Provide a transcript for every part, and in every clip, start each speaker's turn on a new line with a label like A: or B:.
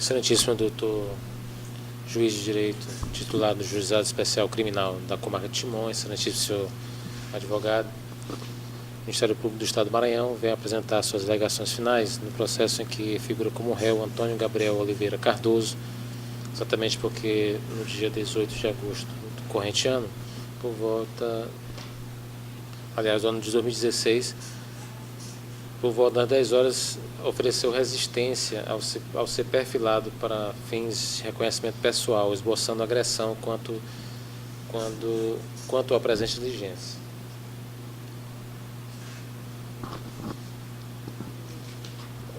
A: Excelentíssimo doutor juiz de direito, titular do Juizado Especial Criminal da Comarca de Timon, excelentíssimo senhor advogado, o Ministério Público do Estado do Maranhão vem apresentar suas alegações finais no processo em que figura como réu Antônio Gabriel Oliveira Cardoso, exatamente porque no dia 18 de agosto do corrente ano, por volta, aliás, no ano de 2016, por volta das 10 horas, ofereceu resistência ao ser perfilado para fins de reconhecimento pessoal, esboçando agressão quanto à presente diligência.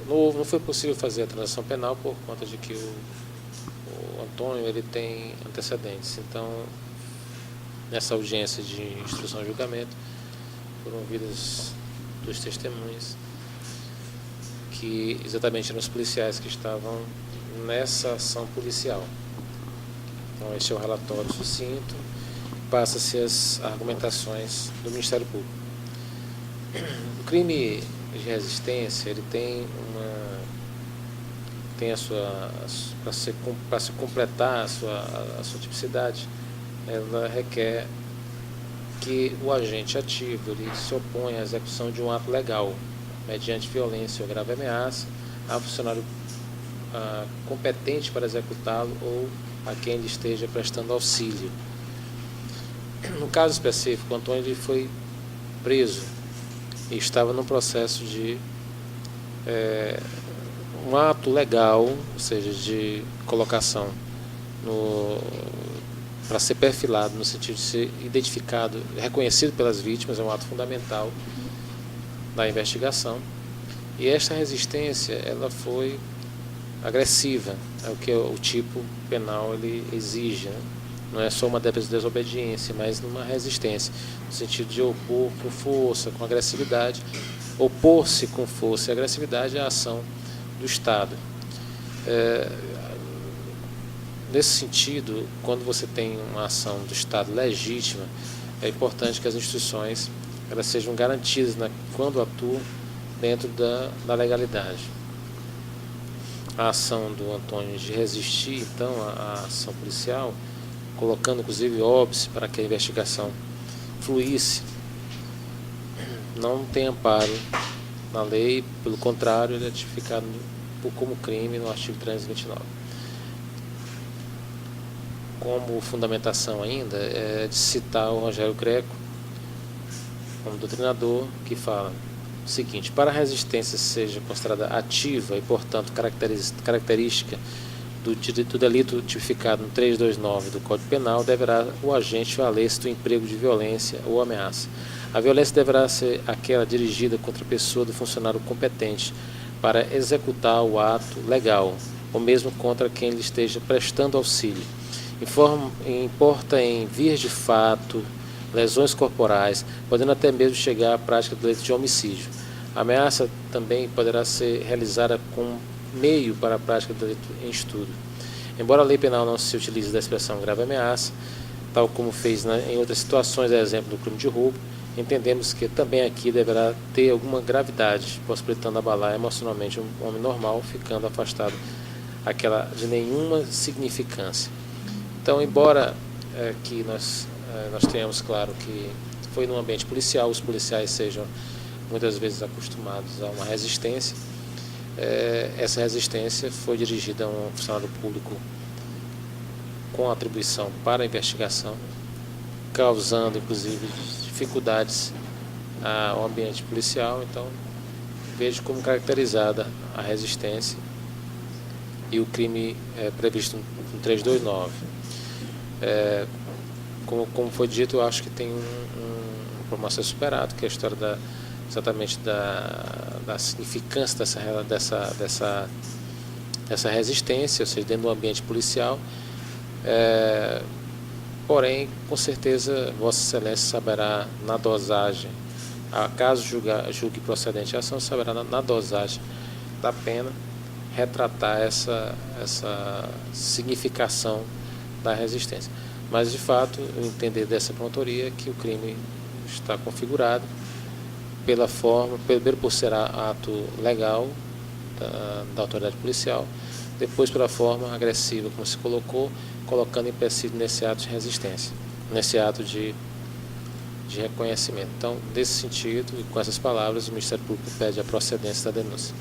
A: Não foi possível fazer a transação penal por conta de que o Antônio ele tem antecedentes. Então, nessa audiência de instrução e julgamento, foram ouvidas duas testemunhas, que exatamente eram os policiais que estavam nessa ação policial. Então, este é o relatório sucinto, passa-se as argumentações do Ministério Público. O crime de resistência, ele tem a sua, para se completar a sua tipicidade, ela requer que o agente ativo ele se oponha à execução de um ato legal, mediante violência ou grave ameaça, a funcionário competente para executá-lo ou a quem lhe esteja prestando auxílio. No caso específico, o Antônio ele foi preso e estava num processo de um ato legal, ou seja, de colocação para ser perfilado, no sentido de ser identificado, reconhecido pelas vítimas, é um ato fundamental da investigação. E esta resistência, ela foi agressiva, é o que o tipo penal ele exige, né? Não é só uma desobediência, mas uma resistência, no sentido de opor com força, com agressividade, opor-se com força e agressividade à ação do Estado. Nesse sentido, quando você tem uma ação do Estado legítima, é importante que as instituições elas sejam garantidas quando atuam dentro da legalidade. A ação do Antônio de resistir, então, à ação policial, colocando inclusive óbice para que a investigação fluísse, não tem amparo na lei, pelo contrário, ele é tipificado como crime no artigo 329. Como fundamentação ainda, é de citar o Rogério Greco, como doutrinador, que fala o seguinte: para a resistência seja considerada ativa e, portanto, característica do delito tipificado no 329 do Código Penal, deverá o agente valer-se do emprego de violência ou ameaça. A violência deverá ser aquela dirigida contra a pessoa do funcionário competente para executar o ato legal, ou mesmo contra quem lhe esteja prestando auxílio. Importa em vias de fato, lesões corporais, podendo até mesmo chegar à prática do delito de homicídio. A ameaça também poderá ser realizada com meio para a prática do delito em estudo. Embora a lei penal não se utilize da expressão grave ameaça, tal como fez em outras situações, a exemplo do crime de roubo, entendemos que também aqui deverá ter alguma gravidade, possibilitando abalar emocionalmente um homem normal, ficando afastado aquela de nenhuma significância. Então, embora que nós tenhamos claro que foi num ambiente policial, os policiais sejam muitas vezes acostumados a uma resistência, essa resistência foi dirigida a um funcionário público com atribuição para a investigação, causando inclusive dificuldades ao ambiente policial. Então, vejo como caracterizada a resistência e o crime previsto no 329. Como foi dito, eu acho que tem um problema a ser superado, que é a história exatamente da significância dessa resistência, ou seja, dentro do ambiente policial. Porém, com certeza, Vossa Excelência saberá na dosagem, caso julgue procedente a ação, saberá na dosagem da pena retratar essa significação da resistência. Mas, de fato, o entender dessa promotoria é que o crime está configurado pela forma, primeiro por ser ato legal da autoridade policial, depois pela forma agressiva como se colocou, colocando empecilho nesse ato de resistência, nesse ato de reconhecimento. Então, nesse sentido, e com essas palavras, o Ministério Público pede a procedência da denúncia.